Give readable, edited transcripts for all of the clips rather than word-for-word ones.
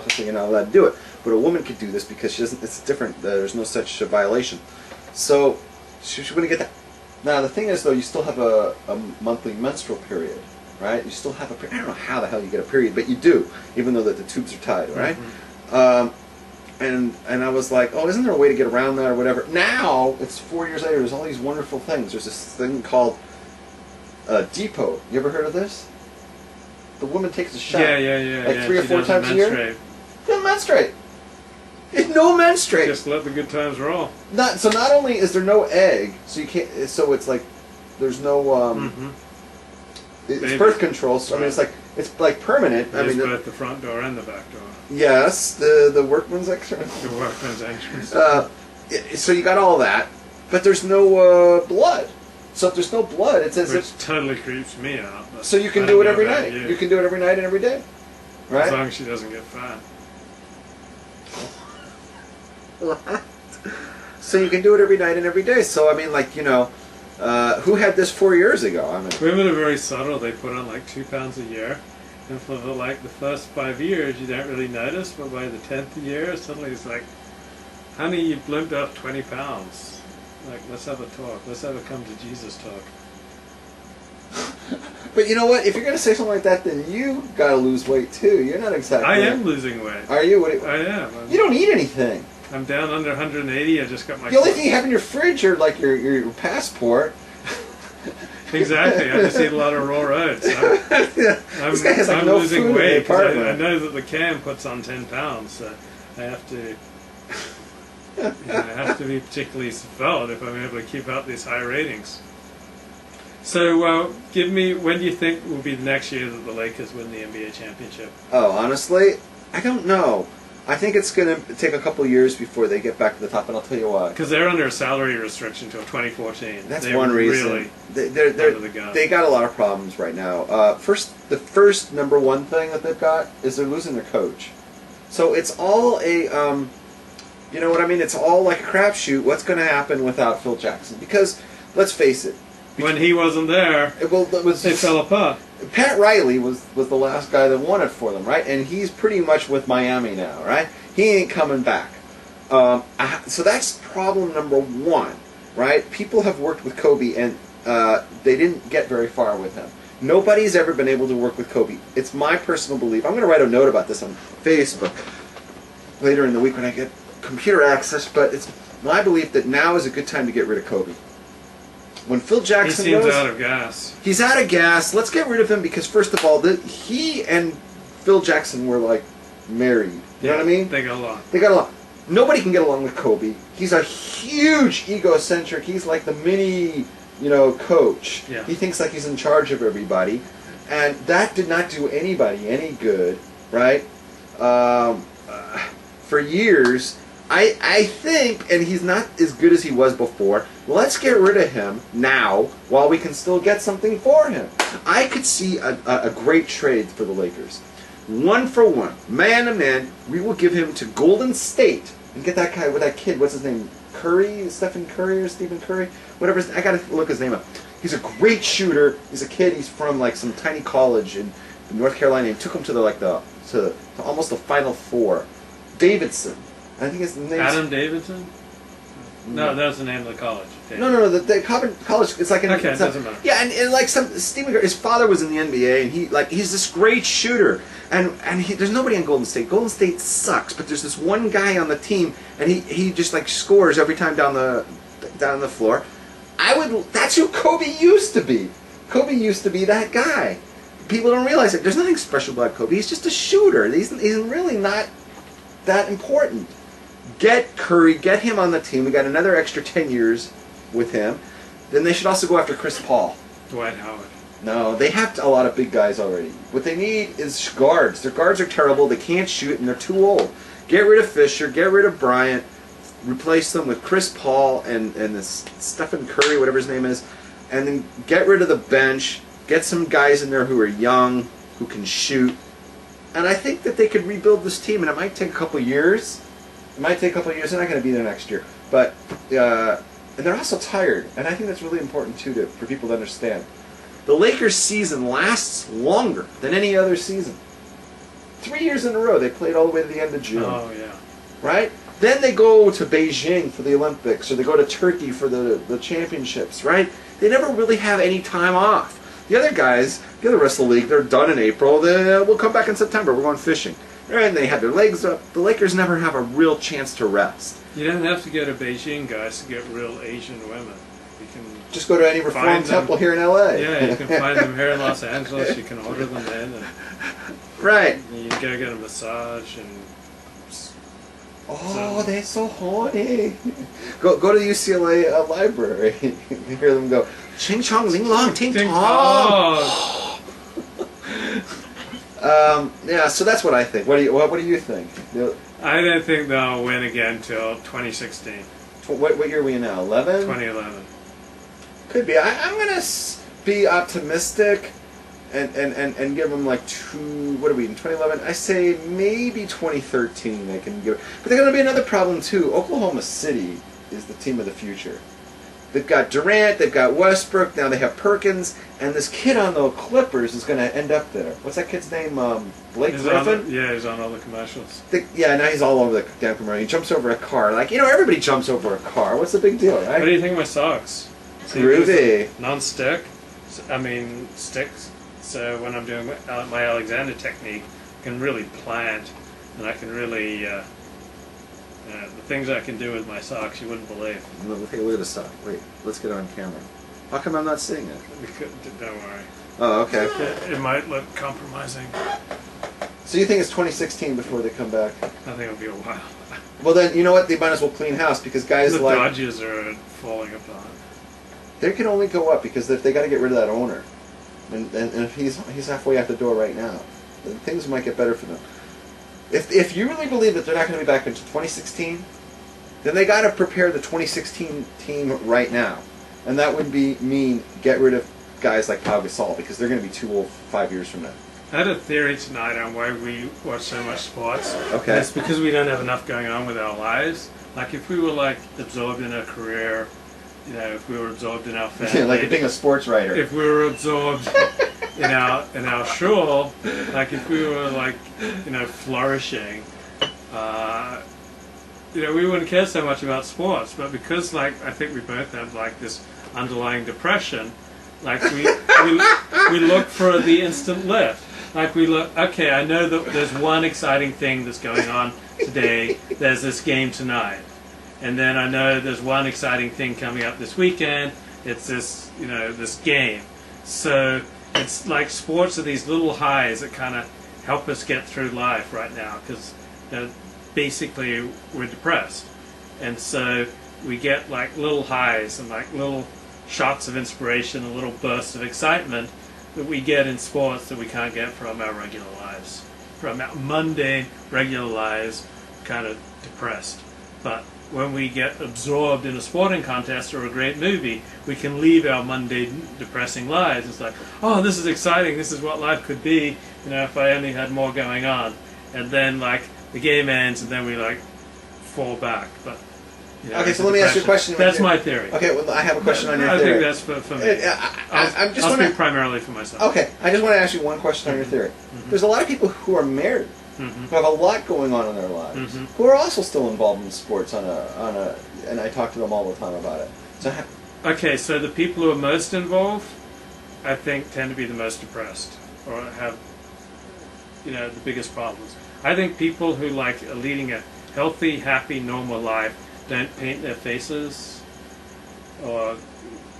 so you're not allowed to do it. But a woman could do this because she doesn't. It's different. There's no such violation. So she wouldn't get that. Now the thing is, though, you still have a monthly menstrual period, right? You still have a period. I don't know how the hell you get a period, but you do, even though the tubes are tied, right? And I was like, oh, isn't there a way to get around that or whatever? Now, it's 4 years later, there's all these wonderful things. There's this thing called Depot. You ever heard of this? The woman takes a shot like 3 or 4 times a year. Doesn't menstruate. No menstruate. Just let the good times roll. Not only is there no egg, so you can't. So it's like there's no it's birth control. So, I mean, it's like permanent. I mean, both the front door and the back door. Yes, the workman's entrance. The workman's entrance. So you got all that, but there's no blood. So if there's no blood, it's as Which totally creeps me out. So you can do it every night. You can do it every night and every day, right? As long as she doesn't get fat. So you can do it every night and every day. So I mean, like, you know, who had this 4 years ago? I mean, women are very subtle. They put on like 2 pounds a year, and for like the first 5 years, you don't really notice. But by the 10th year, suddenly it's like, honey, you blimped up 20 pounds. Like, let's have a talk. Let's have a come to Jesus talk. But you know what? If you're going to say something like that, then you got to lose weight too. You're not exactly. I am losing weight. Are you? I am. You don't eat anything. I'm down under 180. I just got my. The only thing you have in your fridge are like your passport. Exactly. I just eat a lot of raw oats. This guy has like no losing food weight. in the apartment. I know that the can puts on 10 pounds, so I have to. I have to be particularly svelte if I'm able to keep up these high ratings. So, give me, when do you think will be the next year that the Lakers win the NBA championship? Oh, honestly, I don't know. I think it's going to take a couple years before they get back to the top, and I'll tell you why. Because they're under a salary restriction until 2014. That's one reason. Really they got a lot of problems right now. The first number one thing that they've got is they're losing their coach. So it's all a, you know what I mean? It's all like a crapshoot. What's going to happen without Phil Jackson? Because let's face it. When he wasn't there, they fell apart. Pat Riley was the last guy that won it for them, right? And he's pretty much with Miami now, right? He ain't coming back. So that's problem number one, right? People have worked with Kobe, and they didn't get very far with him. Nobody's ever been able to work with Kobe. It's my personal belief. I'm going to write a note about this on Facebook later in the week when I get computer access, but it's my belief that now is a good time to get rid of Kobe. When Phil Jackson he seems out of gas. He's out of gas. Let's get rid of him because, first of all, he and Phil Jackson were like married. You know what I mean? They got along. They got along. Nobody can get along with Kobe. He's a huge egocentric. He's like the mini, coach. Yeah. He thinks like he's in charge of everybody, and that did not do anybody any good, right? For years. I think, and he's not as good as he was before, let's get rid of him now while we can still get something for him. I could see a great trade for the Lakers. 1-for-1, man to man, we will give him to Golden State and get that guy with that kid, what's his name, Stephen Curry or Stephen Curry? Whatever, I gotta look his name up. He's a great shooter, he's a kid, he's from like some tiny college in North Carolina, and took him to to almost the Final Four. Davidson. I think his name's Adam Davidson? No, that's the name of the college. No. The college. It's like okay, it doesn't matter. Yeah, and like Stephen Curry, his father was in the NBA, and he's this great shooter, and there's nobody on Golden State. Golden State sucks, but there's this one guy on the team, and he just like scores every time down the floor. That's who Kobe used to be. Kobe used to be that guy. People don't realize it. There's nothing special about Kobe. He's just a shooter. He's really not that important. Get Curry, get him on the team. We got another extra 10 years with him. Then they should also go after Chris Paul. Dwight Howard. No, they have a lot of big guys already. What they need is guards. Their guards are terrible. They can't shoot, and they're too old. Get rid of Fisher. Get rid of Bryant. Replace them with Chris Paul and this Stephen Curry, whatever his name is. And then get rid of the bench. Get some guys in there who are young, who can shoot. And I think that they could rebuild this team, and it might take a couple years. It might take a couple of years. They're not going to be there next year. But and they're also tired. And I think that's really important, too, for people to understand. The Lakers' season lasts longer than any other season. 3 years in a row. They played all the way to the end of June. Oh, yeah. Right? Then they go to Beijing for the Olympics, or they go to Turkey for the championships, right? They never really have any time off. The other guys, the other rest of the league, they're done in April. We'll come back in September. We're going fishing. And they have their legs up. The Lakers never have a real chance to rest. You don't have to go to Beijing, guys, to get real Asian women. You can just go to any Reform temple here in LA. Yeah, you can find them here in Los Angeles. You can order them in. And right. You can go get a massage and... Oh, they're so horny. Go to the UCLA library. You hear them go, Ching Chong Ling Long Ting Tong. Yeah, so that's what I think. What do you think? I don't think they'll win again till 2016. What year are we in now? 11? 2011. Could be. I'm going to be optimistic and give them like what are we in 2011? I say maybe 2013 they can give. But there's going to be another problem too. Oklahoma City is the team of the future. They've got Durant, they've got Westbrook, now they have Perkins, and this kid on the Clippers is going to end up there. What's that kid's name? Blake Griffin? He's on all the commercials. Now he's all over the damn commercial. He jumps over a car. Like, everybody jumps over a car. What's the big deal, right? What do you think of my socks? Groovy. Non-stick. Sticks. So when I'm doing my Alexander technique, I can really plant, and I can really... the things I can do with my socks, you wouldn't believe. Take a look at the sock. Wait, let's get it on camera. How come I'm not seeing it? Don't worry. Oh, okay. It might look compromising. So you think it's 2016 before they come back? I think it'll be a while. Well then, you know what? They might as well clean house because guys the like... The Dodgers are falling apart. They can only go up because they got to get rid of that owner. And if he's halfway out the door right now, then things might get better for them. If you really believe that they're not going to be back until 2016, then they got to prepare the 2016 team right now, and that would mean get rid of guys like Pau Gasol because they're going to be too old 5 years from now. I had a theory tonight on why we watch so much sports. Okay. And it's because we don't have enough going on with our lives. Like if we were absorbed in our career, if we were absorbed in our family, like being a sports writer. If we were absorbed in our shul, like if we were flourishing, we wouldn't care so much about sports. But because I think we both have this underlying depression, we look for the instant lift. We look, okay, I know that there's one exciting thing that's going on today. There's this game tonight. And then I know there's one exciting thing coming up this weekend. It's this, this game. So it's like sports are these little highs that kind of help us get through life right now because basically we're depressed. And so we get little highs and little shots of inspiration, a little bursts of excitement that we get in sports that we can't get from our regular lives. From our mundane, regular lives, kind of depressed. But when we get absorbed in a sporting contest or a great movie, we can leave our mundane, depressing lives. It's like, oh, this is exciting. This is what life could be, if I only had more going on. And then, the game ends, and then we, fall back. But okay, so let me ask you a question. That's my theory. Okay, well, I have a question on your theory. I think that's for me. I'll speak primarily for myself. Okay, I just want to ask you one question on your theory. Mm-hmm. There's a lot of people who are married, who have a lot going on in their lives, who are also still involved in sports and I talk to them all the time about it. So the people who are most involved, I think, tend to be the most depressed or have, the biggest problems. I think people who are leading a healthy, happy, normal life don't paint their faces or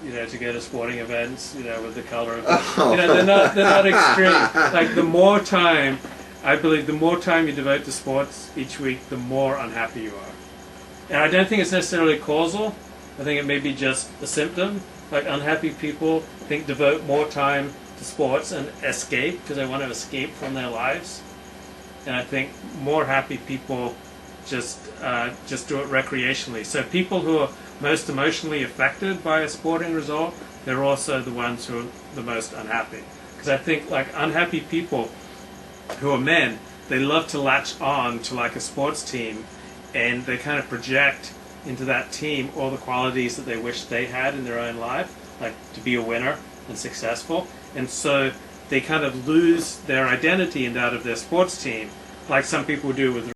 to go to sporting events with the color of they're not extreme. The more time, I believe, the more time you devote to sports each week, the more unhappy you are. And I don't think it's necessarily causal. I think it may be just a symptom. Unhappy people devote more time to sports and escape because they want to escape from their lives. And I think more happy people just do it recreationally. So people who are most emotionally affected by a sporting result, they're also the ones who are the most unhappy. Because I think unhappy people who are men, they love to latch on to a sports team, and they kind of project into that team all the qualities that they wish they had in their own life, to be a winner and successful. And so they kind of lose their identity and that of their sports team, like some people do with